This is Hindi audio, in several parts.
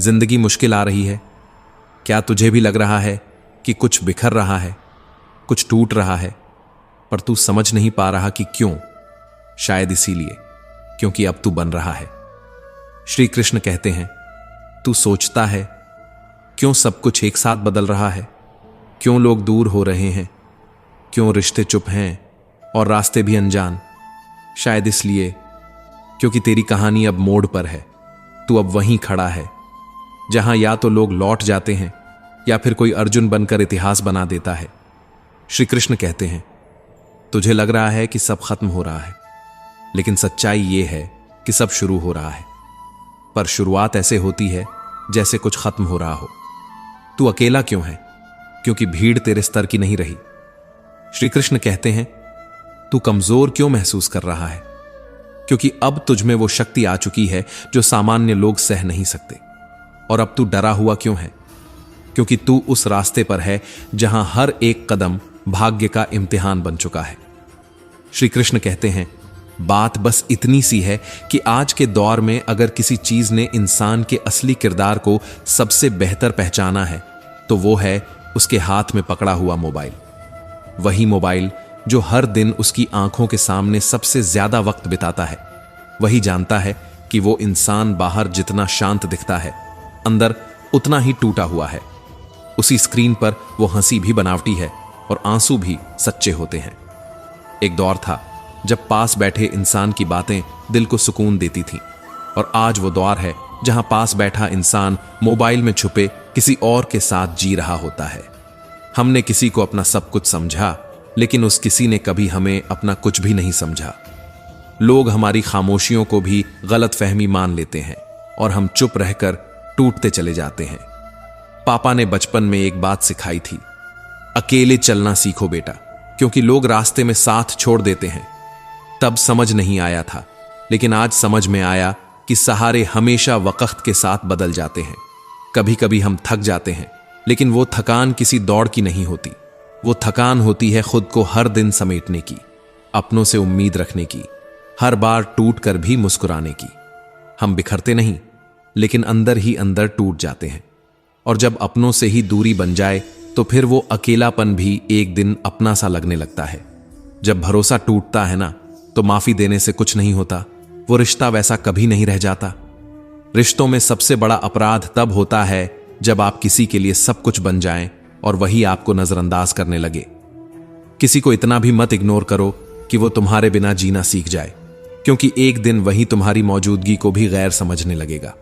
जिंदगी मुश्किल आ रही है? क्या तुझे भी लग रहा है कि कुछ बिखर रहा है, कुछ टूट रहा है, पर तू समझ नहीं पा रहा कि क्यों? शायद इसीलिए क्योंकि अब तू बन रहा है। श्री कृष्ण कहते हैं, तू सोचता है क्यों सब कुछ एक साथ बदल रहा है? क्यों लोग दूर हो रहे हैं? क्यों रिश्ते चुप हैं और रास्ते भी अनजान? शायद इसलिए क्योंकि तेरी कहानी अब मोड़ पर है। तू अब वहीं खड़ा है जहां या तो लोग लौट जाते हैं या फिर कोई अर्जुन बनकर इतिहास बना देता है। श्री कृष्ण कहते हैं, तुझे लग रहा है कि सब खत्म हो रहा है, लेकिन सच्चाई यह है कि सब शुरू हो रहा है। पर शुरुआत ऐसे होती है जैसे कुछ खत्म हो रहा हो। तू अकेला क्यों है? क्योंकि भीड़ तेरे स्तर की नहीं रही। श्री कृष्ण कहते हैं, तू कमजोर क्यों महसूस कर रहा है? क्योंकि अब तुझ में वो शक्ति आ चुकी है जो सामान्य लोग सह नहीं सकते। और अब तू डरा हुआ क्यों है? क्योंकि तू उस रास्ते पर है जहां हर एक कदम भाग्य का इम्तिहान बन चुका है। श्री कृष्ण कहते हैं, बात बस इतनी सी है कि आज के दौर में अगर किसी चीज ने इंसान के असली किरदार को सबसे बेहतर पहचाना है तो वो है उसके हाथ में पकड़ा हुआ मोबाइल। वही मोबाइल जो हर दिन उसकी आंखों के सामने सबसे ज्यादा वक्त बिताता है। वही जानता है कि वो इंसान बाहर जितना शांत दिखता है, अंदर उतना ही टूटा हुआ है। उसी स्क्रीन पर वो हंसी भी बनावटी है और आंसू भी सच्चे होते हैं। एक दौर था जब पास बैठे इंसान की बातें दिल को सुकून देती थीं, और आज वो दौर है जहां पास बैठा इंसान मोबाइल में छुपे किसी और के साथ जी रहा होता है। हमने किसी को अपना सब कुछ समझा, लेकिन उस किसी ने कभी हमें अपना कुछ भी नहीं समझा। लोग हमारी खामोशियों को भी गलतफहमी मान लेते हैं और हम चुप रहकर टूटते चले जाते हैं। पापा ने बचपन में एक बात सिखाई थी, अकेले चलना सीखो बेटा, क्योंकि लोग रास्ते में साथ छोड़ देते हैं। तब समझ नहीं आया था, लेकिन आज समझ में आया कि सहारे हमेशा वक्त के साथ बदल जाते हैं। कभी कभी हम थक जाते हैं, लेकिन वो थकान किसी दौड़ की नहीं होती। वो थकान होती है खुद को हर दिन समेटने की, अपनों से उम्मीद रखने की, हर बार टूट कर भी मुस्कुराने की। हम बिखरते नहीं, लेकिन अंदर ही अंदर टूट जाते हैं। और जब अपनों से ही दूरी बन जाए तो फिर वो अकेलापन भी एक दिन अपना सा लगने लगता है। जब भरोसा टूटता है ना, तो माफी देने से कुछ नहीं होता। वो रिश्ता वैसा कभी नहीं रह जाता। रिश्तों में सबसे बड़ा अपराध तब होता है जब आप किसी के लिए सब कुछ बन जाएं और वही आपको नजरअंदाज करने लगे। किसी को इतना भी मत इग्नोर करो कि वो तुम्हारे बिना जीना सीख जाए, क्योंकि एक दिन वही तुम्हारी मौजूदगी को भी गैर समझने लगेगा।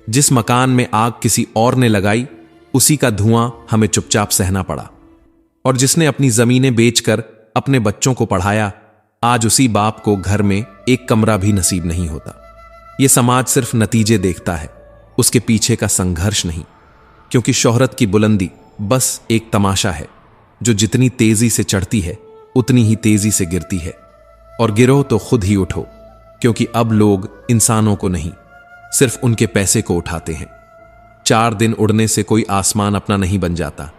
जिस मकान में आग किसी और ने लगाई, उसी का धुआं हमें चुपचाप सहना पड़ा। और जिसने अपनी जमीनें बेचकर अपने बच्चों को पढ़ाया, आज उसी बाप को घर में एक कमरा भी नसीब नहीं होता। यह समाज सिर्फ नतीजे देखता है, उसके पीछे का संघर्ष नहीं। क्योंकि शोहरत की बुलंदी बस एक तमाशा है जो जितनी तेजी से चढ़ती है उतनी ही तेजी से गिरती है। और गिरो तो खुद ही उठो, क्योंकि अब लोग इंसानों को नहीं, सिर्फ उनके पैसे को उठाते हैं। 4 दिन उड़ने से कोई आसमान अपना नहीं बन जाता।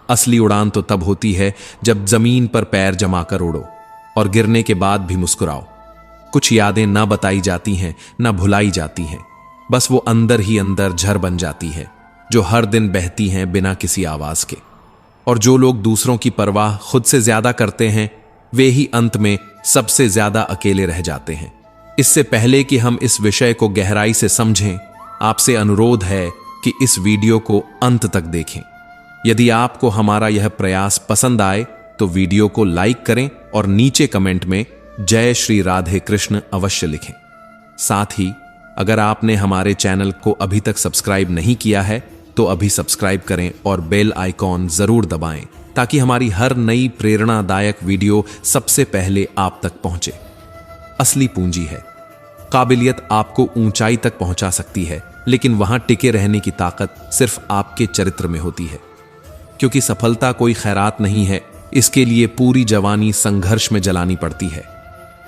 असली उड़ान तो तब होती है जब जमीन पर पैर जमाकर उड़ो और गिरने के बाद भी मुस्कुराओ। कुछ यादें ना बताई जाती हैं, ना भुलाई जाती हैं, बस वो अंदर ही अंदर झर बन जाती है, जो हर दिन बहती हैं बिना किसी आवाज के। और जो लोग दूसरों की परवाह खुद से ज्यादा करते हैं, वे ही अंत में सबसे ज्यादा अकेले रह जाते हैं। इससे पहले कि हम इस विषय को गहराई से समझें, आपसे अनुरोध है कि इस वीडियो को अंत तक देखें। यदि आपको हमारा यह प्रयास पसंद आए तो वीडियो को लाइक करें और नीचे कमेंट में जय श्री राधे कृष्ण अवश्य लिखें। साथ ही अगर आपने हमारे चैनल को अभी तक सब्सक्राइब नहीं किया है तो अभी सब्सक्राइब करें और बेल आइकॉन जरूर दबाएं, ताकि हमारी हर नई प्रेरणादायक वीडियो सबसे पहले आप तक पहुंचे। असली पूंजी है। काबिलियत आपको ऊंचाई तक पहुंचा सकती है, लेकिन वहां टिके रहने की ताकत सिर्फ आपके चरित्र में होती है। क्योंकि सफलता कोई खैरात नहीं है, इसके लिए पूरी जवानी संघर्ष में जलानी पड़ती है।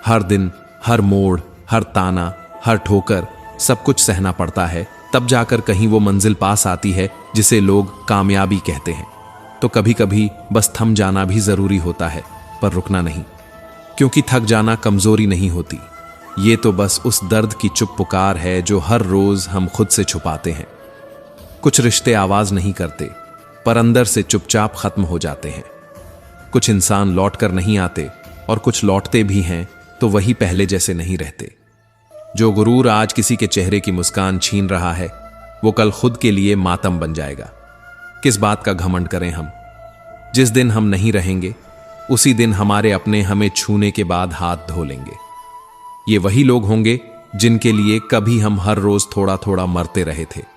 हर दिन, हर मोड़, हर ताना, हर ठोकर, सब कुछ सहना पड़ता है, तब जाकर कहीं वो मंजिल पास आती है जिसे लोग कामयाबी कहते हैं। तो कभी कभी बस थम जाना भी जरूरी होता है, पर रुकना नहीं। क्योंकि थक जाना कमजोरी नहीं होती, ये तो बस उस दर्द की चुप पुकार है जो हर रोज हम खुद से छुपाते हैं। कुछ रिश्ते आवाज नहीं करते पर अंदर से चुपचाप खत्म हो जाते हैं। कुछ इंसान लौट कर नहीं आते और कुछ लौटते भी हैं तो वही पहले जैसे नहीं रहते। जो गुरूर आज किसी के चेहरे की मुस्कान छीन रहा है वो कल खुद के लिए मातम बन जाएगा। किस बात का घमंड करें हम? जिस दिन हम नहीं रहेंगे उसी दिन हमारे अपने हमें छूने के बाद हाथ धो लेंगे। ये वही लोग होंगे जिनके लिए कभी हम हर रोज थोड़ा थोड़ा मरते रहे थे।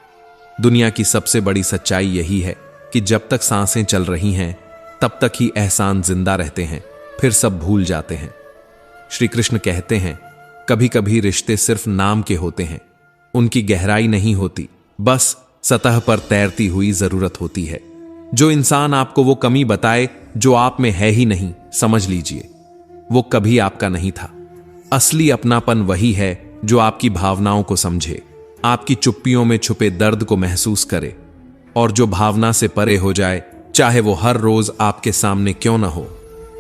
दुनिया की सबसे बड़ी सच्चाई यही है कि जब तक सांसें चल रही हैं तब तक ही एहसान जिंदा रहते हैं, फिर सब भूल जाते हैं। श्री कृष्ण कहते हैं कभी कभी रिश्ते सिर्फ नाम के होते हैं, उनकी गहराई नहीं होती, बस सतह पर तैरती हुई जरूरत होती है। जो इंसान आपको वो कमी बताए जो आप में है ही नहीं, समझ लीजिए वो कभी आपका नहीं था। असली अपनापन वही है जो आपकी भावनाओं को समझे, आपकी चुप्पियों में छुपे दर्द को महसूस करे और जो भावना से परे हो जाए, चाहे वो हर रोज आपके सामने क्यों ना हो।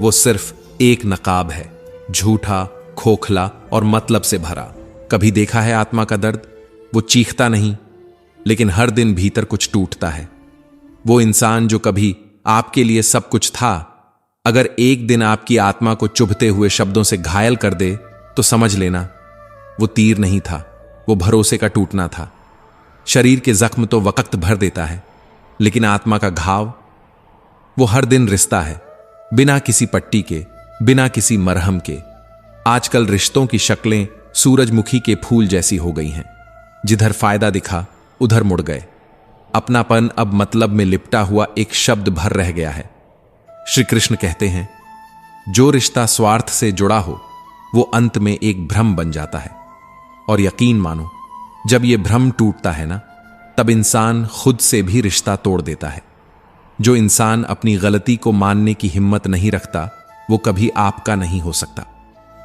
वो सिर्फ एक नकाब है, झूठा, खोखला और मतलब से भरा। कभी देखा है आत्मा का दर्द? वो चीखता नहीं लेकिन हर दिन भीतर कुछ टूटता है। वो इंसान जो कभी आपके लिए सब कुछ था, अगर एक दिन आपकी आत्मा को चुभते हुए शब्दों से घायल कर दे तो समझ लेना वो तीर नहीं था, वो भरोसे का टूटना था। शरीर के जख्म तो वक्त भर देता है लेकिन आत्मा का घाव वो हर दिन रिश्ता है, बिना किसी पट्टी के, बिना किसी मरहम के। आजकल रिश्तों की शक्लें सूरजमुखी के फूल जैसी हो गई हैं, जिधर फायदा दिखा उधर मुड़ गए। अपनापन अब मतलब में लिपटा हुआ एक शब्द भर रह गया है। श्री कृष्ण कहते हैं जो रिश्ता स्वार्थ से जुड़ा हो वो अंत में एक भ्रम बन जाता है। और यकीन मानो जब ये भ्रम टूटता है ना, तब इंसान खुद से भी रिश्ता तोड़ देता है। जो इंसान अपनी गलती को मानने की हिम्मत नहीं रखता वो कभी आपका नहीं हो सकता,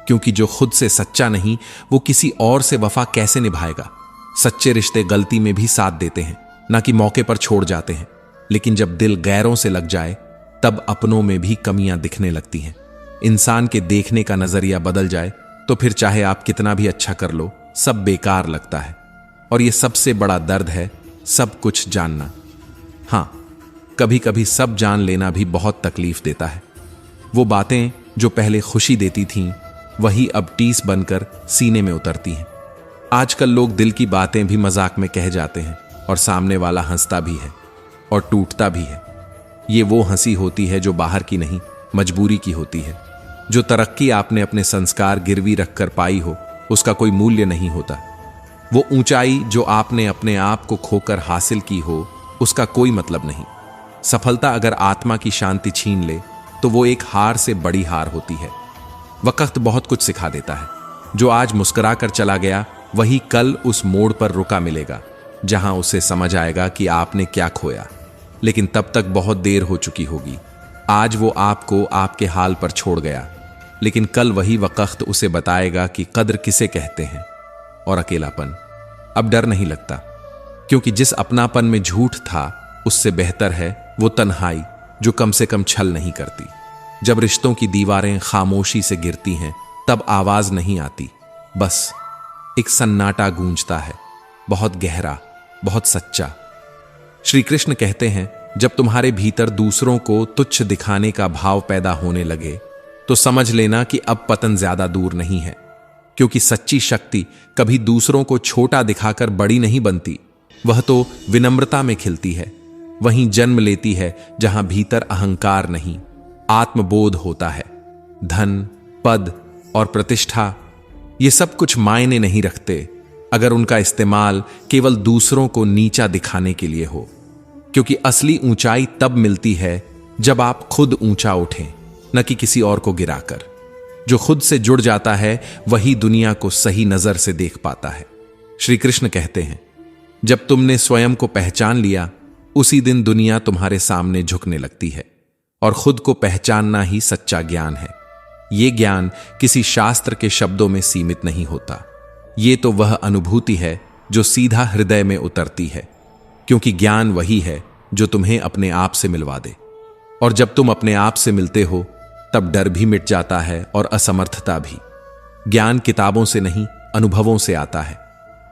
क्योंकि जो खुद से सच्चा नहीं वो किसी और से वफा कैसे निभाएगा। सच्चे रिश्ते गलती में भी साथ देते हैं, ना कि मौके पर छोड़ जाते हैं। लेकिन जब दिल गैरों से लग जाए तब अपनों में भी कमियां दिखने लगती हैं। इंसान के देखने का नजरिया बदल जाए तो फिर चाहे आप कितना भी अच्छा कर लो, सब बेकार लगता है। और यह सबसे बड़ा दर्द है, सब कुछ जानना। हां, कभी कभी सब जान लेना भी बहुत तकलीफ देता है। वो बातें जो पहले खुशी देती थीं वही अब टीस बनकर सीने में उतरती हैं। आजकल लोग दिल की बातें भी मजाक में कह जाते हैं और सामने वाला हंसता भी है और टूटता भी है। ये वो हंसी होती है जो बाहर की नहीं, मजबूरी की होती है। जो तरक्की आपने अपने संस्कार गिरवी रखकर पाई हो उसका कोई मूल्य नहीं होता। वो ऊंचाई जो आपने अपने आप को खोकर हासिल की हो उसका कोई मतलब नहीं। सफलता अगर आत्मा की शांति छीन ले तो वो एक हार से बड़ी हार होती है। वक्त बहुत कुछ सिखा देता है। जो आज मुस्कुरा कर चला गया वही कल उस मोड़ पर रुका मिलेगा जहां उसे समझ आएगा कि आपने क्या खोया। लेकिन तब तक बहुत देर हो चुकी होगी। आज वो आपको आपके हाल पर छोड़ गया, लेकिन कल वही वक्त उसे बताएगा कि कद्र किसे कहते हैं और अकेलापन। अब डर नहीं लगता, क्योंकि जिस अपनापन में झूठ था उससे बेहतर है वो तन्हाई जो कम से कम छल नहीं करती। जब रिश्तों की दीवारें खामोशी से गिरती हैं तब आवाज नहीं आती, बस एक सन्नाटा गूंजता है, बहुत गहरा, बहुत सच्चा। श्री कृष्ण कहते हैं जब तुम्हारे भीतर दूसरों को तुच्छ दिखाने का भाव पैदा होने लगे तो समझ लेना कि अब पतन ज्यादा दूर नहीं है। क्योंकि सच्ची शक्ति कभी दूसरों को छोटा दिखाकर बड़ी नहीं बनती, वह तो विनम्रता में खिलती है, वहीं जन्म लेती है जहां भीतर अहंकार नहीं, आत्मबोध होता है। धन, पद और प्रतिष्ठा ये सब कुछ मायने नहीं रखते अगर उनका इस्तेमाल केवल दूसरों को नीचा दिखाने के लिए हो। क्योंकि असली ऊंचाई तब मिलती है जब आप खुद ऊंचा उठें, न कि किसी और को गिराकर। जो खुद से जुड़ जाता है वही दुनिया को सही नजर से देख पाता है। श्री कृष्ण कहते हैं जब तुमने स्वयं को पहचान लिया उसी दिन दुनिया तुम्हारे सामने झुकने लगती है। और खुद को पहचानना ही सच्चा ज्ञान है। यह ज्ञान किसी शास्त्र के शब्दों में सीमित नहीं होता। ये तो वह अनुभूति है जो सीधा हृदय में उतरती है। क्योंकि ज्ञान वही है जो तुम्हें अपने आप से मिलवा दे। और जब तुम अपने आप से मिलते हो तब डर भी मिट जाता है और असमर्थता भी। ज्ञान किताबों से नहीं, अनुभवों से आता है।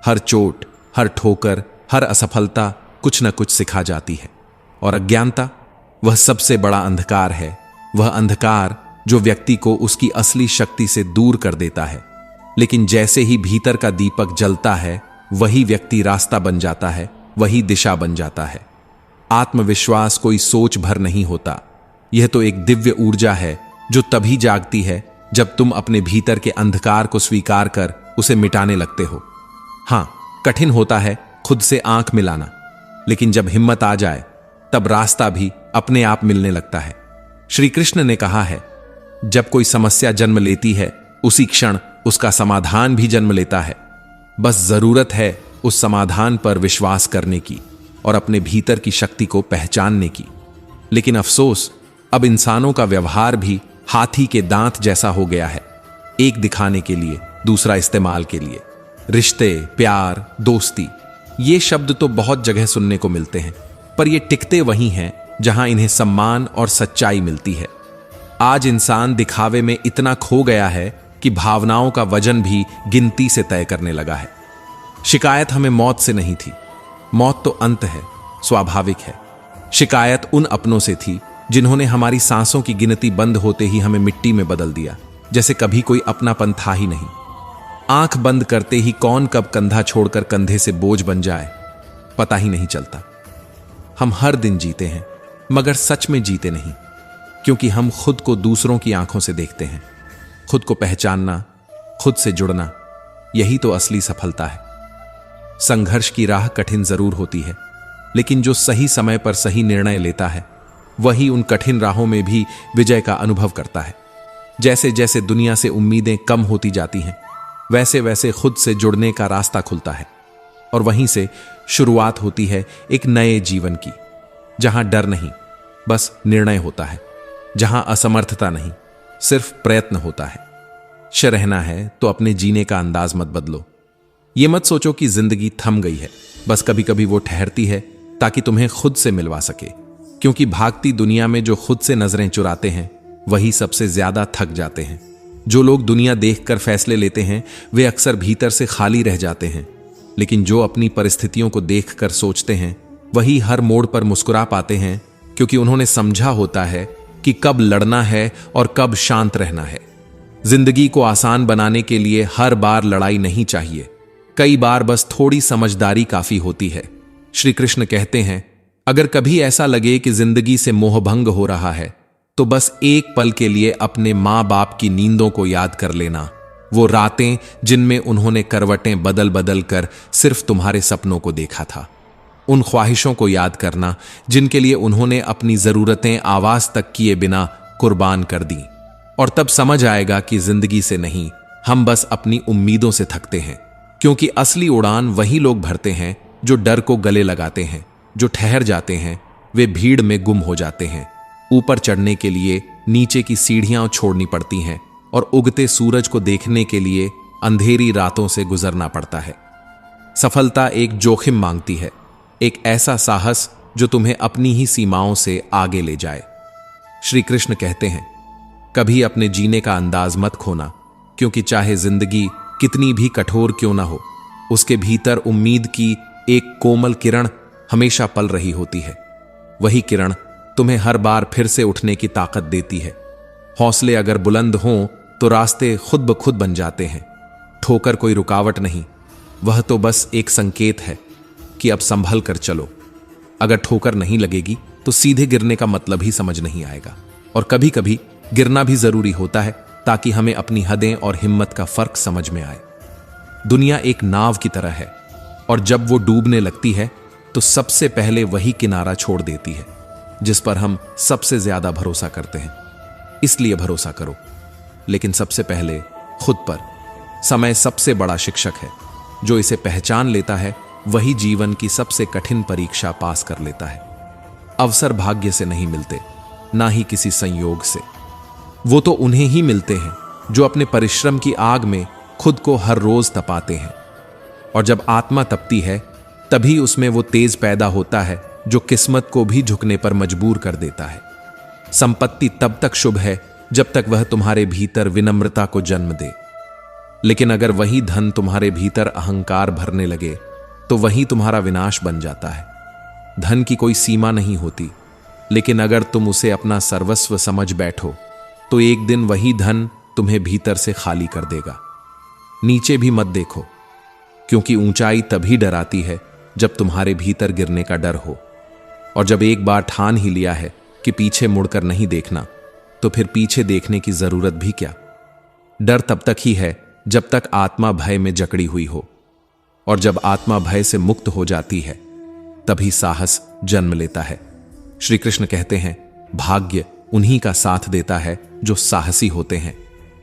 हर चोट, हर ठोकर, हर असफलता कुछ न कुछ सिखा जाती है। और अज्ञानता, वह सबसे बड़ा अंधकार है, वह अंधकार जो व्यक्ति को उसकी असली शक्ति से दूर कर देता है। लेकिन जैसे ही भीतर का दीपक जलता है, वही व्यक्ति रास्ता बन जाता है, वही दिशा बन जाता है। आत्मविश्वास कोई सोच भर नहीं होता, यह तो एक दिव्य ऊर्जा है जो तभी जागती है जब तुम अपने भीतर के अंधकार को स्वीकार कर उसे मिटाने लगते हो। हां, कठिन होता है खुद से आंख मिलाना, लेकिन जब हिम्मत आ जाए तब रास्ता भी अपने आप मिलने लगता है। श्री कृष्ण ने कहा है, जब कोई समस्या जन्म लेती है उसी क्षण उसका समाधान भी जन्म लेता है। बस जरूरत है उस समाधान पर विश्वास करने की और अपने भीतर की शक्ति को पहचानने की। लेकिन अफसोस, अब इंसानों का व्यवहार भी हाथी के दांत जैसा हो गया है, एक दिखाने के लिए, दूसरा इस्तेमाल के लिए। रिश्ते, प्यार, दोस्ती, ये शब्द तो बहुत जगह सुनने को मिलते हैं, पर ये टिकते वहीं हैं जहां इन्हें सम्मान और सच्चाई मिलती है। आज इंसान दिखावे में इतना खो गया है कि भावनाओं का वजन भी गिनती से तय करने लगा है। शिकायत हमें मौत से नहीं थी, मौत तो अंत है, स्वाभाविक है। शिकायत उन अपनों से थी जिन्होंने हमारी सांसों की गिनती बंद होते ही हमें मिट्टी में बदल दिया, जैसे कभी कोई अपनापन था ही नहीं। आंख बंद करते ही कौन कब कंधा छोड़कर कंधे से बोझ बन जाए, पता ही नहीं चलता। हम हर दिन जीते हैं, मगर सच में जीते नहीं, क्योंकि हम खुद को दूसरों की आंखों से देखते हैं। खुद को पहचानना, खुद से जुड़ना, यही तो असली सफलता है। संघर्ष की राह कठिन जरूर होती है, लेकिन जो सही समय पर सही निर्णय लेता है, वही उन कठिन राहों में भी विजय का अनुभव करता है। जैसे जैसे दुनिया से उम्मीदें कम होती जाती हैं, वैसे वैसे खुद से जुड़ने का रास्ता खुलता है, और वहीं से शुरुआत होती है एक नए जीवन की, जहां डर नहीं, बस निर्णय होता है, जहां असमर्थता नहीं, सिर्फ प्रयत्न होता है। रहना है तो अपने जीने का अंदाज मत बदलो। ये मत सोचो कि जिंदगी थम गई है, बस कभी कभी वो ठहरती है ताकि तुम्हें खुद से मिलवा सके। क्योंकि भागती दुनिया में जो खुद से नजरें चुराते हैं, वही सबसे ज्यादा थक जाते हैं। जो लोग दुनिया देखकर फैसले लेते हैं, वे अक्सर भीतर से खाली रह जाते हैं। लेकिन जो अपनी परिस्थितियों को देखकर सोचते हैं, वही हर मोड़ पर मुस्कुरा पाते हैं, क्योंकि उन्होंने समझा होता है कि कब लड़ना है और कब शांत रहना है। जिंदगी को आसान बनाने के लिए हर बार लड़ाई नहीं चाहिए, कई बार बस थोड़ी समझदारी काफी होती है। श्री कृष्ण कहते हैं, अगर कभी ऐसा लगे कि जिंदगी से मोहभंग हो रहा है, तो बस एक पल के लिए अपने माँ बाप की नींदों को याद कर लेना। वो रातें जिनमें उन्होंने करवटें बदल बदल कर सिर्फ तुम्हारे सपनों को देखा था। उन ख्वाहिशों को याद करना जिनके लिए उन्होंने अपनी जरूरतें आवाज तक किए बिना कुर्बान कर दी। और तब समझ आएगा कि जिंदगी से नहीं, हम बस अपनी उम्मीदों से थकते हैं। क्योंकि असली उड़ान वही लोग भरते हैं जो डर को गले लगाते हैं, जो ठहर जाते हैं, वे भीड़ में गुम हो जाते हैं। ऊपर चढ़ने के लिए नीचे की सीढ़ियां छोड़नी पड़ती हैं, और उगते सूरज को देखने के लिए अंधेरी रातों से गुजरना पड़ता है। सफलता एक जोखिम मांगती है, एक ऐसा साहस जो तुम्हें अपनी ही सीमाओं से आगे ले जाए। श्री कृष्ण कहते हैं, कभी अपने जीने का अंदाज मत खोना, क्योंकि चाहे जिंदगी कितनी भी कठोर क्यों ना हो, उसके भीतर उम्मीद की एक कोमल किरण हमेशा पल रही होती है। वही किरण तुम्हें हर बार फिर से उठने की ताकत देती है। हौसले अगर बुलंद हों तो रास्ते खुद ब खुद बन जाते हैं। ठोकर कोई रुकावट नहीं, वह तो बस एक संकेत है कि अब संभल कर चलो। अगर ठोकर नहीं लगेगी तो सीधे गिरने का मतलब ही समझ नहीं आएगा। और कभी कभी गिरना भी जरूरी होता है, ताकि हमें अपनी हदें और हिम्मत का फर्क समझ में आए। दुनिया एक नाव की तरह है, और जब वो डूबने लगती है तो सबसे पहले वही किनारा छोड़ देती है जिस पर हम सबसे ज्यादा भरोसा करते हैं। इसलिए भरोसा करो, लेकिन सबसे पहले खुद पर। समय सबसे बड़ा शिक्षक है, जो इसे पहचान लेता है वही जीवन की सबसे कठिन परीक्षा पास कर लेता है। अवसर भाग्य से नहीं मिलते, ना ही किसी संयोग से। वो तो उन्हें ही मिलते हैं जो अपने परिश्रम की आग में खुद को हर रोज तपाते हैं। और जब आत्मा तपती है, तभी उसमें वो तेज पैदा होता है जो किस्मत को भी झुकने पर मजबूर कर देता है। संपत्ति तब तक शुभ है जब तक वह तुम्हारे भीतर विनम्रता को जन्म दे, लेकिन अगर वही धन तुम्हारे भीतर अहंकार भरने लगे तो वही तुम्हारा विनाश बन जाता है। धन की कोई सीमा नहीं होती, लेकिन अगर तुम उसे अपना सर्वस्व समझ बैठो तो एक दिन वही धन तुम्हें भीतर से खाली कर देगा। नीचे भी मत देखो, क्योंकि ऊंचाई तभी डराती है जब तुम्हारे भीतर गिरने का डर हो। और जब एक बार ठान ही लिया है कि पीछे मुड़कर नहीं देखना, तो फिर पीछे देखने की जरूरत भी क्या। डर तब तक ही है जब तक आत्मा भय में जकड़ी हुई हो, और जब आत्मा भय से मुक्त हो जाती है तभी साहस जन्म लेता है। श्री कृष्ण कहते हैं, भाग्य उन्हीं का साथ देता है जो साहसी होते हैं,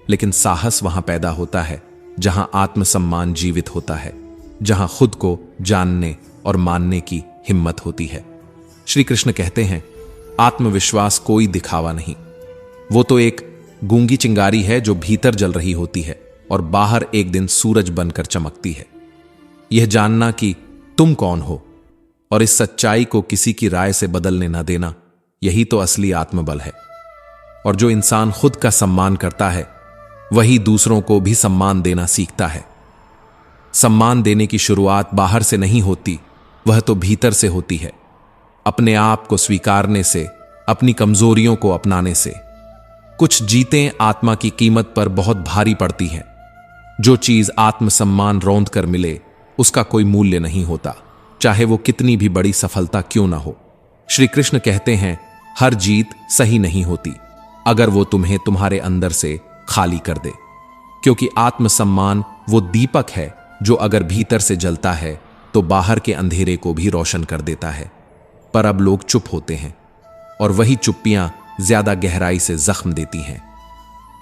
लेकिन साहस वहां पैदा होता है जहां आत्मसम्मान जीवित होता है, जहां खुद को जानने और मानने की हिम्मत होती है। श्री कृष्ण कहते हैं, आत्मविश्वास कोई दिखावा नहीं, वो तो एक गूंगी चिंगारी है जो भीतर जल रही होती है और बाहर एक दिन सूरज बनकर चमकती है। यह जानना कि तुम कौन हो और इस सच्चाई को किसी की राय से बदलने न देना, यही तो असली आत्मबल है। और जो इंसान खुद का सम्मान करता है वही दूसरों को भी सम्मान देना सीखता है। सम्मान देने की शुरुआत बाहर से नहीं होती, वह तो भीतर से होती है, अपने आप को स्वीकारने से, अपनी कमजोरियों को अपनाने से। कुछ जीतें आत्मा की कीमत पर बहुत भारी पड़ती हैं। जो चीज आत्मसम्मान रौंद कर मिले उसका कोई मूल्य नहीं होता, चाहे वो कितनी भी बड़ी सफलता क्यों ना हो। श्री कृष्ण कहते हैं, हर जीत सही नहीं होती अगर वो तुम्हें तुम्हारे अंदर से खाली कर दे, क्योंकि आत्मसम्मान वो दीपक है जो अगर भीतर से जलता है तो बाहर के अंधेरे को भी रोशन कर देता है। पर अब लोग चुप होते हैं और वही चुप्पियां ज्यादा गहराई से जख्म देती हैं।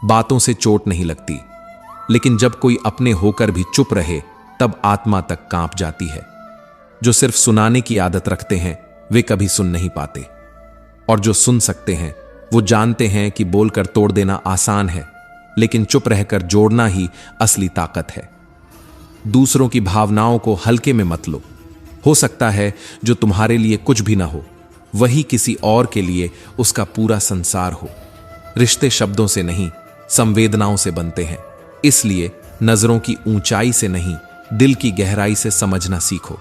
बातों से चोट नहीं लगती, लेकिन जब कोई अपने होकर भी चुप रहे तब आत्मा तक कांप जाती है। जो सिर्फ सुनाने की आदत रखते हैं वे कभी सुन नहीं पाते, और जो सुन सकते हैं वो जानते हैं कि बोलकर तोड़ देना आसान है, लेकिन चुप रहकर जोड़ना ही असली ताकत है। दूसरों की भावनाओं को हल्के में मत लो। हो सकता है जो तुम्हारे लिए कुछ भी ना हो वही किसी और के लिए उसका पूरा संसार हो। रिश्ते शब्दों से नहीं, संवेदनाओं से बनते हैं, इसलिए नजरों की ऊंचाई से नहीं, दिल की गहराई से समझना सीखो,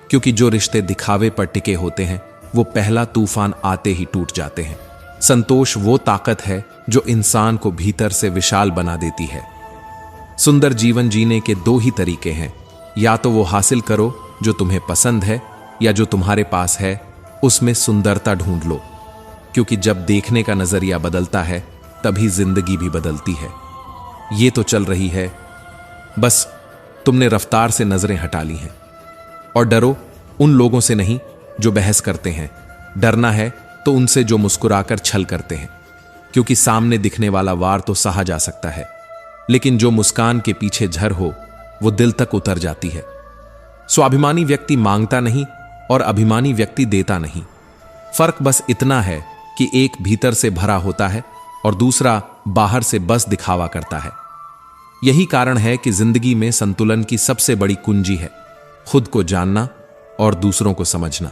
क्योंकि जो रिश्ते दिखावे पर टिके होते हैं वो पहला तूफान आते ही टूट जाते हैं। संतोष वो ताकत है जो इंसान को भीतर से विशाल बना देती है। सुंदर जीवन जीने के दो ही तरीके हैं, या तो वो हासिल करो जो तुम्हें पसंद है, या जो तुम्हारे पास है उसमें सुंदरता ढूंढ लो, क्योंकि जब देखने का नजरिया बदलता है तभी जिंदगी भी बदलती है। ये तो चल रही है, बस तुमने रफ्तार से नजरें हटा ली हैं। और डरो उन लोगों से नहीं जो बहस करते हैं, डरना है तो उनसे जो मुस्कुराकर छल करते हैं, क्योंकि सामने दिखने वाला वार तो सहा जा सकता है, लेकिन जो मुस्कान के पीछे झर हो वो दिल तक उतर जाती है। स्वाभिमानी व्यक्ति मांगता नहीं और अभिमानी व्यक्ति देता नहीं। फर्क बस इतना है कि एक भीतर से भरा होता है और दूसरा बाहर से बस दिखावा करता है। यही कारण है कि जिंदगी में संतुलन की सबसे बड़ी कुंजी है खुद को जानना और दूसरों को समझना।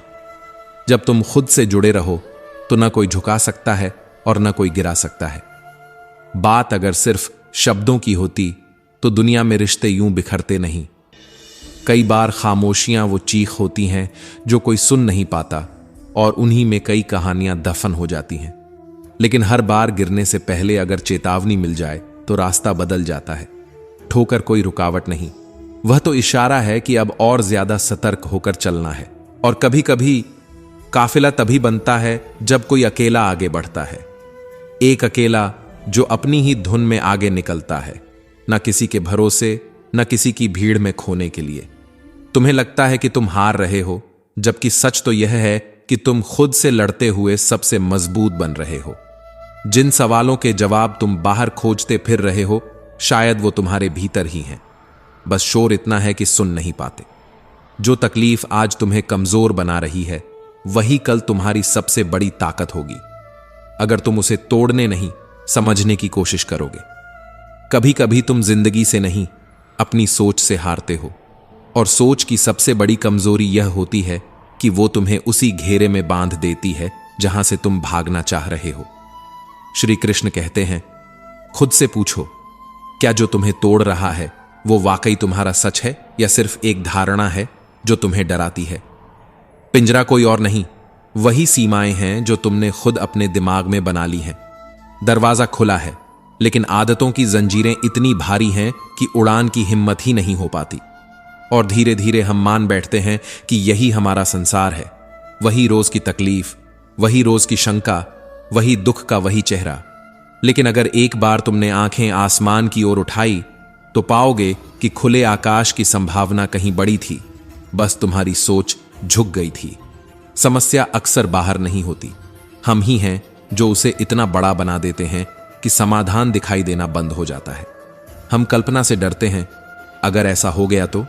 जब तुम खुद से जुड़े रहो तो न कोई झुका सकता है और न कोई गिरा सकता है। बात अगर सिर्फ शब्दों की होती तो दुनिया में रिश्ते यूं बिखरते नहीं। कई बार खामोशियां वो चीख होती हैं जो कोई सुन नहीं पाता, और उन्हीं में कई कहानियां दफन हो जाती हैं। लेकिन हर बार गिरने से पहले अगर चेतावनी मिल जाए तो रास्ता बदल जाता है। ठोकर कोई रुकावट नहीं, वह तो इशारा है कि अब और ज्यादा सतर्क होकर चलना है। और कभी कभी काफिला तभी बनता है जब कोई अकेला आगे बढ़ता है, एक अकेला जो अपनी ही धुन में आगे निकलता है, न किसी के भरोसे न किसी की भीड़ में खोने के लिए। तुम्हें लगता है कि तुम हार रहे हो, जबकि सच तो यह है कि तुम खुद से लड़ते हुए सबसे मजबूत बन रहे हो। जिन सवालों के जवाब तुम बाहर खोजते फिर रहे हो शायद वो तुम्हारे भीतर ही हैं, बस शोर इतना है कि सुन नहीं पाते। जो तकलीफ आज तुम्हें कमजोर बना रही है वही कल तुम्हारी सबसे बड़ी ताकत होगी, अगर तुम उसे तोड़ने नहीं समझने की कोशिश करोगे। कभी कभी तुम जिंदगी से नहीं अपनी सोच से हारते हो, और सोच की सबसे बड़ी कमजोरी यह होती है कि वो तुम्हें उसी घेरे में बांध देती है जहां से तुम भागना चाह रहे हो। श्री कृष्ण कहते हैं, खुद से पूछो, क्या जो तुम्हें तोड़ रहा है वो वाकई तुम्हारा सच है या सिर्फ एक धारणा है जो तुम्हें डराती है। पिंजरा कोई और नहीं, वही सीमाएं हैं जो तुमने खुद अपने दिमाग में बना ली हैं। दरवाजा खुला है, लेकिन आदतों की जंजीरें इतनी भारी हैं कि उड़ान की हिम्मत ही नहीं हो पाती। और धीरे धीरे हम मान बैठते हैं कि यही हमारा संसार है। वही रोज की तकलीफ, वही रोज की शंका, वही दुख का वही चेहरा। लेकिन अगर एक बार तुमने आंखें आसमान की ओर उठाई तो पाओगे कि खुले आकाश की संभावना कहीं बड़ी थी, बस तुम्हारी सोच झुक गई थी। समस्या अक्सर बाहर नहीं होती, हम ही हैं जो उसे इतना बड़ा बना देते हैं कि समाधान दिखाई देना बंद हो जाता है। हम कल्पना से डरते हैं, अगर ऐसा हो गया तो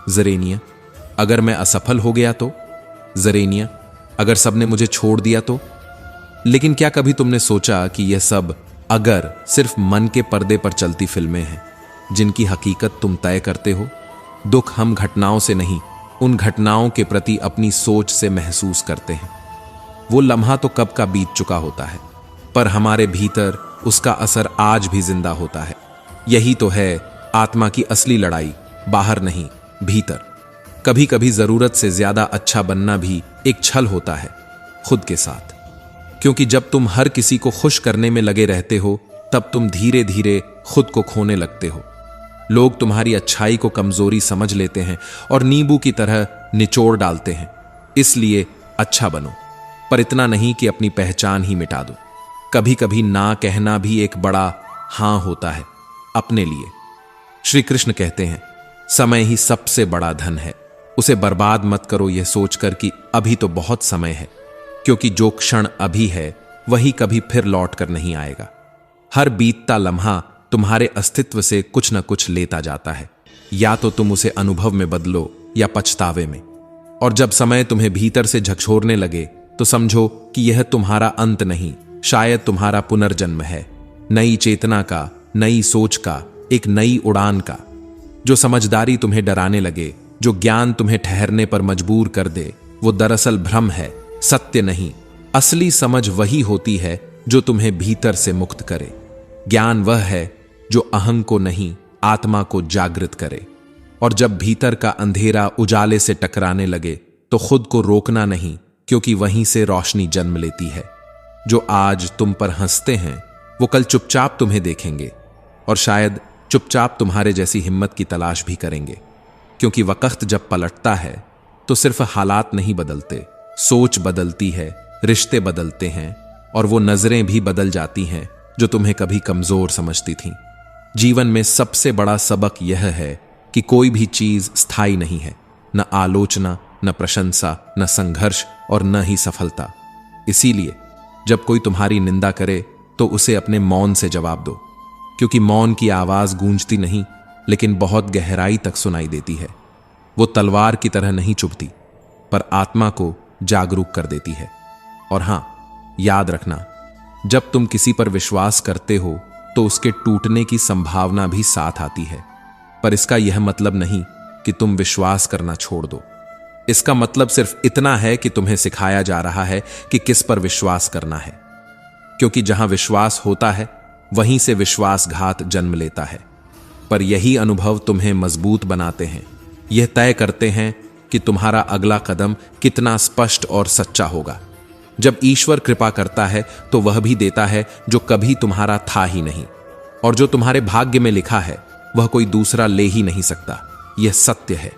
जरेनिया, अगर मैं असफल हो गया तो जरेनिया, अगर सबने मुझे छोड़ दिया तो। लेकिन क्या कभी तुमने सोचा कि यह सब अगर सिर्फ मन के पर्दे पर चलती फिल्में हैं जिनकी हकीकत तुम तय करते हो? दुख हम घटनाओं से नहीं, उन घटनाओं के प्रति अपनी सोच से महसूस करते हैं। वो लम्हा तो कब का बीत चुका होता है, पर हमारे भीतर उसका असर आज भी जिंदा होता है। यही तो है आत्मा की असली लड़ाई, बाहर नहीं, भीतर। कभी कभी जरूरत से ज्यादा अच्छा बनना भी एक छल होता है खुद के साथ, क्योंकि जब तुम हर किसी को खुश करने में लगे रहते हो तब तुम धीरे धीरे खुद को खोने लगते हो। लोग तुम्हारी अच्छाई को कमजोरी समझ लेते हैं और नींबू की तरह निचोड़ डालते हैं। इसलिए अच्छा बनो, पर इतना नहीं कि अपनी पहचान ही मिटा दो। कभी कभी ना कहना भी एक बड़ा हां होता है अपने लिए। श्री कृष्ण कहते हैं, समय ही सबसे बड़ा धन है, उसे बर्बाद मत करो यह सोचकर कि अभी तो बहुत समय है, क्योंकि जो क्षण अभी है वही कभी फिर लौट कर नहीं आएगा। हर बीतता लम्हा तुम्हारे अस्तित्व से कुछ न कुछ लेता जाता है, या तो तुम उसे अनुभव में बदलो या पछतावे में। और जब समय तुम्हें भीतर से झकझोरने लगे तो समझो कि यह तुम्हारा अंत नहीं, शायद तुम्हारा पुनर्जन्म है, नई चेतना का, नई सोच का, एक नई उड़ान का। जो समझदारी तुम्हें डराने लगे, जो ज्ञान तुम्हें ठहरने पर मजबूर कर दे, वो दरअसल भ्रम है, सत्य नहीं। असली समझ वही होती है जो तुम्हें भीतर से मुक्त करे। ज्ञान वह है जो अहं को नहीं, आत्मा को जागृत करे। और जब भीतर का अंधेरा उजाले से टकराने लगे तो खुद को रोकना नहीं, क्योंकि वहीं से रोशनी जन्म लेती है। जो आज तुम पर हंसते हैं वो कल चुपचाप तुम्हें देखेंगे और शायद चुपचाप तुम्हारे जैसी हिम्मत की तलाश भी करेंगे। क्योंकि वक्त जब पलटता है तो सिर्फ हालात नहीं बदलते, सोच बदलती है, रिश्ते बदलते हैं और वो नजरें भी बदल जाती हैं जो तुम्हें कभी कमजोर समझती थीं। जीवन में सबसे बड़ा सबक यह है कि कोई भी चीज स्थायी नहीं है, न आलोचना, न प्रशंसा, न संघर्ष और न ही सफलता। इसीलिए जब कोई तुम्हारी निंदा करे तो उसे अपने मौन से जवाब दो, क्योंकि मौन की आवाज गूंजती नहीं लेकिन बहुत गहराई तक सुनाई देती है। वो तलवार की तरह नहीं चुभती, पर आत्मा को जागरूक कर देती है। और हां, याद रखना, जब तुम किसी पर विश्वास करते हो तो उसके टूटने की संभावना भी साथ आती है, पर इसका यह मतलब नहीं कि तुम विश्वास करना छोड़ दो। इसका मतलब सिर्फ इतना है कि तुम्हें सिखाया जा रहा है कि किस पर विश्वास करना है, क्योंकि जहां विश्वास होता है वहीं से विश्वासघात जन्म लेता है। पर यही अनुभव तुम्हें मजबूत बनाते हैं, यह तय करते हैं कि तुम्हारा अगला कदम कितना स्पष्ट और सच्चा होगा। जब ईश्वर कृपा करता है तो वह भी देता है जो कभी तुम्हारा था ही नहीं, और जो तुम्हारे भाग्य में लिखा है वह कोई दूसरा ले ही नहीं सकता। यह सत्य है।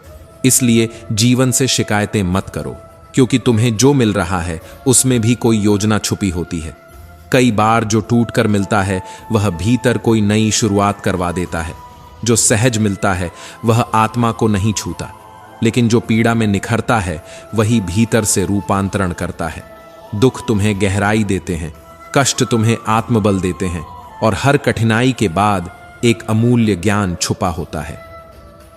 इसलिए जीवन से शिकायतें मत करो, क्योंकि तुम्हें जो मिल रहा है उसमें भी कोई योजना छुपी होती है। कई बार जो टूट कर मिलता है वह भीतर कोई नई शुरुआत करवा देता है। जो सहज मिलता है वह आत्मा को नहीं छूता, लेकिन जो पीड़ा में निखरता है वही भीतर से रूपांतरण करता है। दुख तुम्हें गहराई देते हैं, कष्ट तुम्हें आत्मबल देते हैं, और हर कठिनाई के बाद एक अमूल्य ज्ञान छुपा होता है।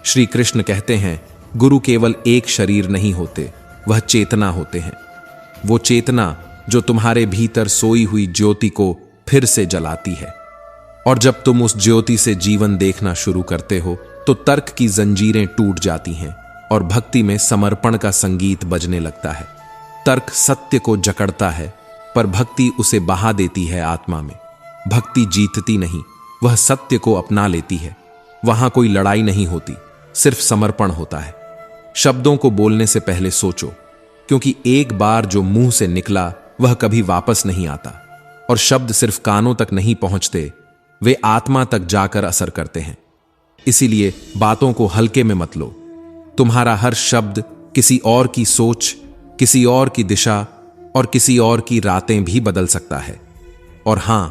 श्री कृष्ण कहते हैं, गुरु केवल एक शरीर नहीं होते, वह चेतना होते हैं। वो चेतना जो तुम्हारे भीतर सोई हुई ज्योति को फिर से जलाती है। और जब तुम उस ज्योति से जीवन देखना शुरू करते हो तो तर्क की जंजीरें टूट जाती हैं और भक्ति में समर्पण का संगीत बजने लगता है। तर्क सत्य को जकड़ता है, पर भक्ति उसे बहा देती है आत्मा में। भक्ति जीतती नहीं, वह सत्य को अपना लेती है। वहां कोई लड़ाई नहीं होती, सिर्फ समर्पण होता है। शब्दों को बोलने से पहले सोचो, क्योंकि एक बार जो मुंह से निकला वह कभी वापस नहीं आता, और शब्द सिर्फ कानों तक नहीं पहुंचते, वे आत्मा तक जाकर असर करते हैं। इसीलिए बातों को हल्के में मत लो। तुम्हारा हर शब्द किसी और की सोच, किसी और की दिशा और किसी और की रातें भी बदल सकता है। और हां,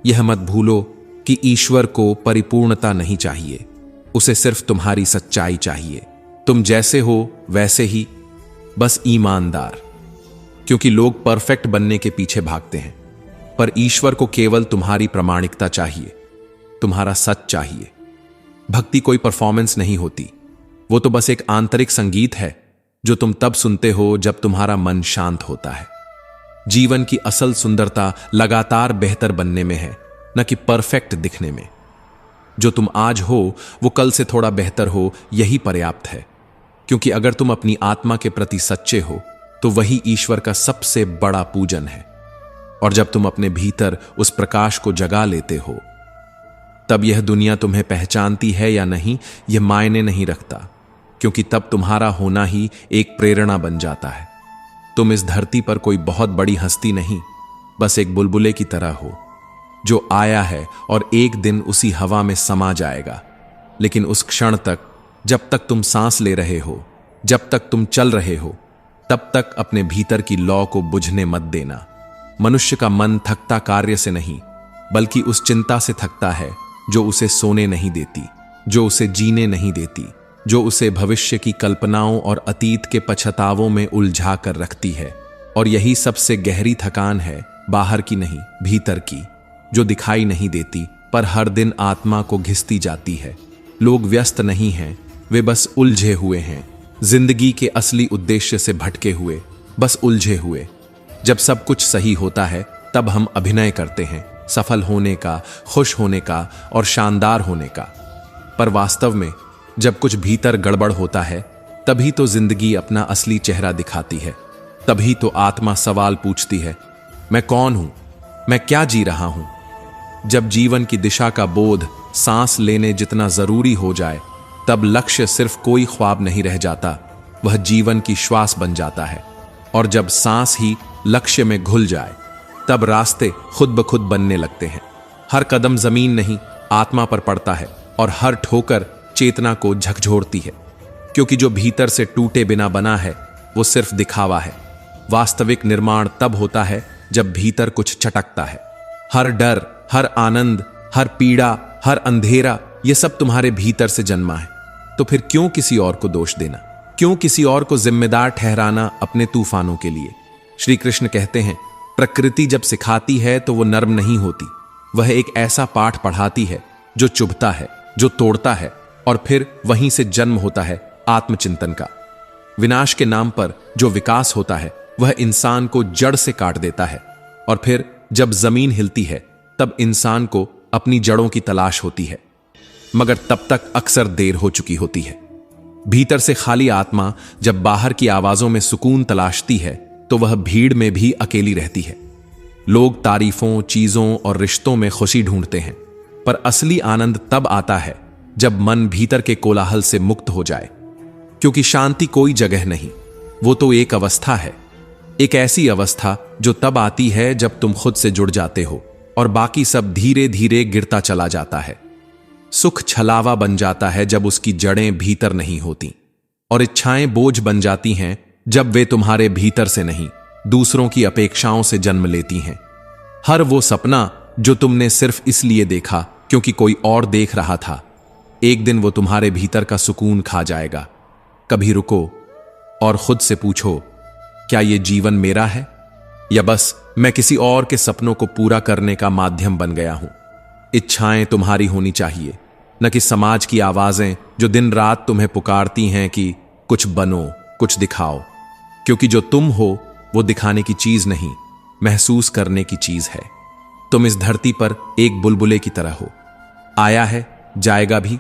यह मत भूलो कि ईश्वर को परिपूर्णता नहीं चाहिए, उसे सिर्फ तुम्हारी सच्चाई चाहिए। तुम जैसे हो वैसे ही, बस ईमानदार। क्योंकि लोग परफेक्ट बनने के पीछे भागते हैं, पर ईश्वर को केवल तुम्हारी प्रामाणिकता चाहिए, तुम्हारा सच चाहिए। भक्ति कोई परफॉर्मेंस नहीं होती, वो तो बस एक आंतरिक संगीत है जो तुम तब सुनते हो जब तुम्हारा मन शांत होता है। जीवन की असल सुंदरता लगातार बेहतर बनने में है, न कि परफेक्ट दिखने में। जो तुम आज हो वो कल से थोड़ा बेहतर हो, यही पर्याप्त है। क्योंकि अगर तुम अपनी आत्मा के प्रति सच्चे हो तो वही ईश्वर का सबसे बड़ा पूजन है। और जब तुम अपने भीतर उस प्रकाश को जगा लेते हो, तब यह दुनिया तुम्हें पहचानती है या नहीं, यह मायने नहीं रखता, क्योंकि तब तुम्हारा होना ही एक प्रेरणा बन जाता है। तुम इस धरती पर कोई बहुत बड़ी हस्ती नहीं, बस एक बुलबुले की तरह हो जो आया है और एक दिन उसी हवा में समा जाएगा। लेकिन उस क्षण तक, जब तक तुम सांस ले रहे हो, जब तक तुम चल रहे हो, तब तक अपने भीतर की लौ को बुझने मत देना। मनुष्य का मन थकता कार्य से नहीं, बल्कि उस चिंता से थकता है जो उसे सोने नहीं देती, जो उसे जीने नहीं देती, जो उसे भविष्य की कल्पनाओं और अतीत के पछतावों में उलझा कर रखती है। और यही सबसे गहरी थकान है, बाहर की नहीं, भीतर की, जो दिखाई नहीं देती पर हर दिन आत्मा को घिसती जाती है। लोग व्यस्त नहीं हैं, वे बस उलझे हुए हैं, जिंदगी के असली उद्देश्य से भटके हुए, बस उलझे हुए। जब सब कुछ सही होता है तब हम अभिनय करते हैं, सफल होने का, खुश होने का और शानदार होने का। पर वास्तव में जब कुछ भीतर गड़बड़ होता है, तभी तो जिंदगी अपना असली चेहरा दिखाती है। तभी तो आत्मा सवाल पूछती है, मैं कौन हूं, मैं क्या जी रहा हूं। जब जीवन की दिशा का बोध सांस लेने जितना जरूरी हो जाए, तब लक्ष्य सिर्फ कोई ख्वाब नहीं रह जाता, वह जीवन की श्वास बन जाता है। और जब सांस ही लक्ष्य में घुल जाए, तब रास्ते खुद ब खुद बनने लगते हैं। हर कदम जमीन नहीं, आत्मा पर पड़ता है, और हर ठोकर चेतना को झकझोरती है। क्योंकि जो भीतर से टूटे बिना बना है वो सिर्फ दिखावा है। वास्तविक निर्माण तब होता है जब भीतर कुछ चटकता है। हर डर, हर आनंद, हर पीड़ा, हर अंधेरा, ये सब तुम्हारे भीतर से जन्मा है। तो फिर क्यों किसी और को दोष देना, क्यों किसी और को जिम्मेदार ठहराना अपने तूफानों के लिए। श्री कृष्ण कहते हैं, प्रकृति जब सिखाती है तो वो नर्म नहीं होती, वह एक ऐसा पाठ पढ़ाती है जो चुभता है, जो तोड़ता है, और फिर वहीं से जन्म होता है आत्मचिंतन का। विनाश के नाम पर जो विकास होता है वह इंसान को जड़ से काट देता है, और फिर जब जमीन हिलती है तब इंसान को अपनी जड़ों की तलाश होती है, मगर तब तक अक्सर देर हो चुकी होती है। भीतर से खाली आत्मा जब बाहर की आवाजों में सुकून तलाशती है तो वह भीड़ में भी अकेली रहती है। लोग तारीफों, चीजों और रिश्तों में खुशी ढूंढते हैं, पर असली आनंद तब आता है जब मन भीतर के कोलाहल से मुक्त हो जाए। क्योंकि शांति कोई जगह नहीं, वो तो एक अवस्था है, एक ऐसी अवस्था जो तब आती है जब तुम खुद से जुड़ जाते हो और बाकी सब धीरे धीरे गिरता चला जाता है। सुख छलावा बन जाता है जब उसकी जड़ें भीतर नहीं होती, और इच्छाएं बोझ बन जाती हैं जब वे तुम्हारे भीतर से नहीं, दूसरों की अपेक्षाओं से जन्म लेती हैं। हर वो सपना जो तुमने सिर्फ इसलिए देखा क्योंकि कोई और देख रहा था, एक दिन वो तुम्हारे भीतर का सुकून खा जाएगा। कभी रुको और खुद से पूछो, क्या ये जीवन मेरा है या बस मैं किसी और के सपनों को पूरा करने का माध्यम बन गया हूं। इच्छाएं तुम्हारी होनी चाहिए, न कि समाज की आवाजें जो दिन रात तुम्हें पुकारती हैं कि कुछ बनो, कुछ दिखाओ। क्योंकि जो तुम हो वो दिखाने की चीज नहीं, महसूस करने की चीज है। तुम इस धरती पर एक बुलबुले की तरह हो, आया है, जाएगा भी,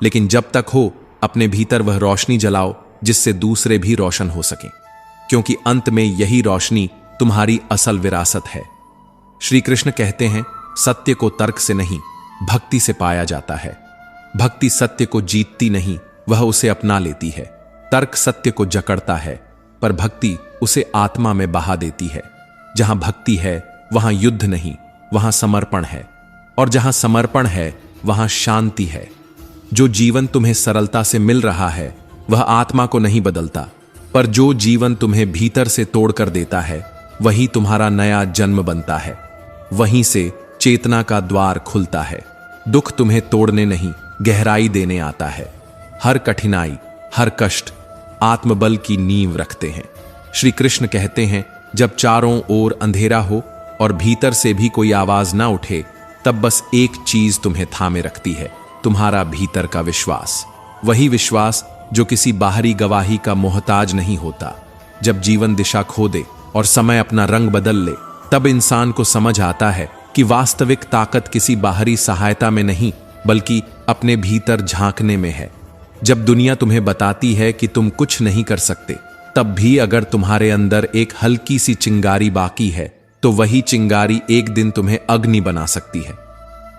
लेकिन जब तक हो अपने भीतर वह रोशनी जलाओ जिससे दूसरे भी रोशन हो सकें। क्योंकि अंत में यही रोशनी तुम्हारी असल विरासत है। श्री कृष्ण कहते हैं, सत्य को तर्क से नहीं, भक्ति से पाया जाता है। भक्ति सत्य को जीतती नहीं, वह उसे अपना लेती है। तर्क सत्य को जकड़ता है, पर भक्ति उसे आत्मा में बहा देती है। जहां भक्ति है वहां युद्ध नहीं, वहां समर्पण है, और जहां समर्पण है वहां शांति है। जो जीवन तुम्हें सरलता से मिल रहा है वह आत्मा को नहीं बदलता, पर जो जीवन तुम्हें भीतर से तोड़कर देता है वही तुम्हारा नया जन्म बनता है। वहीं से चेतना का द्वार खुलता है। दुख तुम्हें तोड़ने नहीं, गहराई देने आता है। हर कठिनाई, हर कष्ट आत्मबल की नींव रखते हैं। श्री कृष्ण कहते हैं, जब चारों ओर अंधेरा हो और भीतर से भी कोई आवाज ना उठे, तब बस एक चीज तुम्हें थामे रखती है, तुम्हारा भीतर का विश्वास। वही विश्वास जो किसी बाहरी गवाही का मोहताज नहीं होता। जब जीवन दिशा खो दे और समय अपना रंग बदल ले, तब इंसान को समझ आता है कि वास्तविक ताकत किसी बाहरी सहायता में नहीं, बल्कि अपने भीतर झांकने में है। जब दुनिया तुम्हें बताती है कि तुम कुछ नहीं कर सकते, तब भी अगर तुम्हारे अंदर एक हल्की सी चिंगारी बाकी है, तो वही चिंगारी एक दिन तुम्हें अग्नि बना सकती है।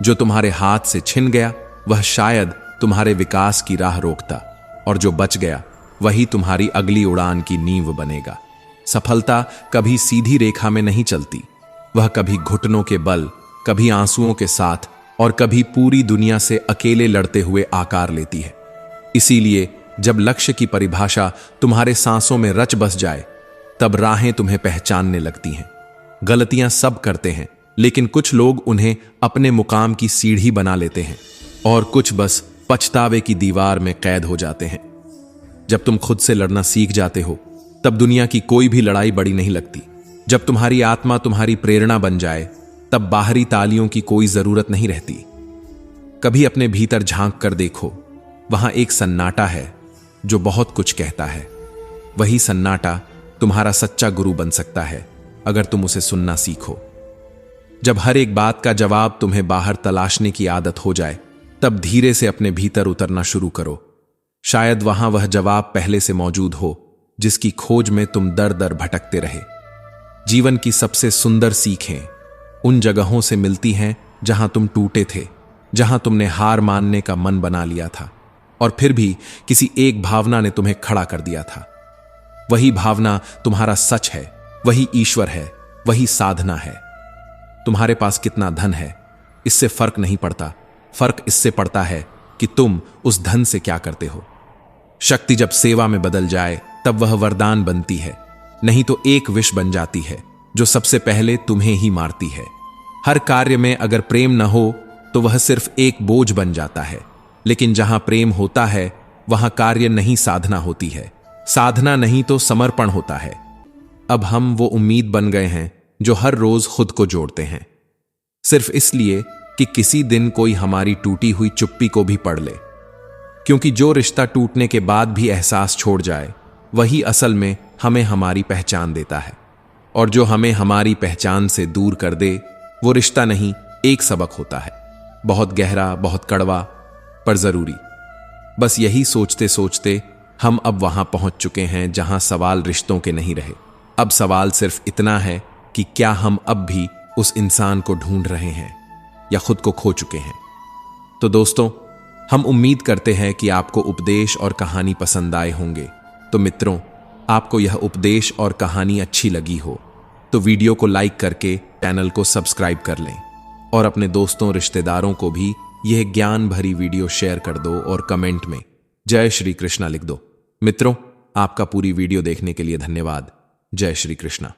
जो तुम्हारे हाथ से छिन गया वह शायद तुम्हारे विकास की राह रोकता, और जो बच गया वही तुम्हारी अगली उड़ान की नींव बनेगा। सफलता कभी सीधी रेखा में नहीं चलती, वह कभी घुटनों के बल, कभी आंसुओं के साथ, और कभी पूरी दुनिया से अकेले लड़ते हुए आकार लेती है। इसीलिए जब लक्ष्य की परिभाषा तुम्हारे सांसों में रच बस जाए, तब राहें तुम्हें पहचानने लगती हैं। गलतियां सब करते हैं, लेकिन कुछ लोग उन्हें अपने मुकाम की सीढ़ी बना लेते हैं, और कुछ बस पछतावे की दीवार में कैद हो जाते हैं। जब तुम खुद से लड़ना सीख जाते हो, तब दुनिया की कोई भी लड़ाई बड़ी नहीं लगती। जब तुम्हारी आत्मा तुम्हारी प्रेरणा बन जाए, तब बाहरी तालियों की कोई जरूरत नहीं रहती। कभी अपने भीतर झांक कर देखो, वहां एक सन्नाटा है जो बहुत कुछ कहता है। वही सन्नाटा तुम्हारा सच्चा गुरु बन सकता है, अगर तुम उसे सुनना सीखो। जब हर एक बात का जवाब तुम्हें बाहर तलाशने की आदत हो जाए, तब धीरे से अपने भीतर उतरना शुरू करो। शायद वहां वह जवाब पहले से मौजूद हो, जिसकी खोज में तुम दर दर भटकते रहे। जीवन की सबसे सुंदर सीखें उन जगहों से मिलती हैं जहां तुम टूटे थे, जहां तुमने हार मानने का मन बना लिया था, और फिर भी किसी एक भावना ने तुम्हें खड़ा कर दिया था। वही भावना तुम्हारा सच है, वही ईश्वर है, वही साधना है। तुम्हारे पास कितना धन है, इससे फर्क नहीं पड़ता। फर्क इससे पड़ता है कि तुम उस धन से क्या करते हो। शक्ति जब सेवा में बदल जाए, तब वह वरदान बनती है, नहीं तो एक विष बन जाती है जो सबसे पहले तुम्हें ही मारती है। हर कार्य में अगर प्रेम न हो तो वह सिर्फ एक बोझ बन जाता है, लेकिन जहां प्रेम होता है वहां कार्य नहीं साधना होती है, साधना नहीं तो समर्पण होता है। अब हम वो उम्मीद बन गए हैं जो हर रोज खुद को जोड़ते हैं, सिर्फ इसलिए कि किसी दिन कोई हमारी टूटी हुई चुप्पी को भी पढ़ ले। क्योंकि जो रिश्ता टूटने के बाद भी एहसास छोड़ जाए, वही असल में हमें हमारी पहचान देता है, और जो हमें हमारी पहचान से दूर कर दे, वो रिश्ता नहीं, एक सबक होता है, बहुत गहरा, बहुत कड़वा, पर जरूरी। बस यही सोचते सोचते हम अब वहां पहुंच चुके हैं जहां सवाल रिश्तों के नहीं रहे। अब सवाल सिर्फ इतना है कि क्या हम अब भी उस इंसान को ढूंढ रहे हैं या खुद को खो चुके हैं। तो दोस्तों, हम उम्मीद करते हैं कि आपको उपदेश और कहानी पसंद आए होंगे। तो मित्रों, आपको यह उपदेश और कहानी अच्छी लगी हो तो वीडियो को लाइक करके चैनल को सब्सक्राइब कर लें, और अपने दोस्तों रिश्तेदारों को भी यह ज्ञान भरी वीडियो शेयर कर दो और कमेंट में जय श्री कृष्णा लिख दो। मित्रों, आपका पूरी वीडियो देखने के लिए धन्यवाद। जय श्री कृष्णा।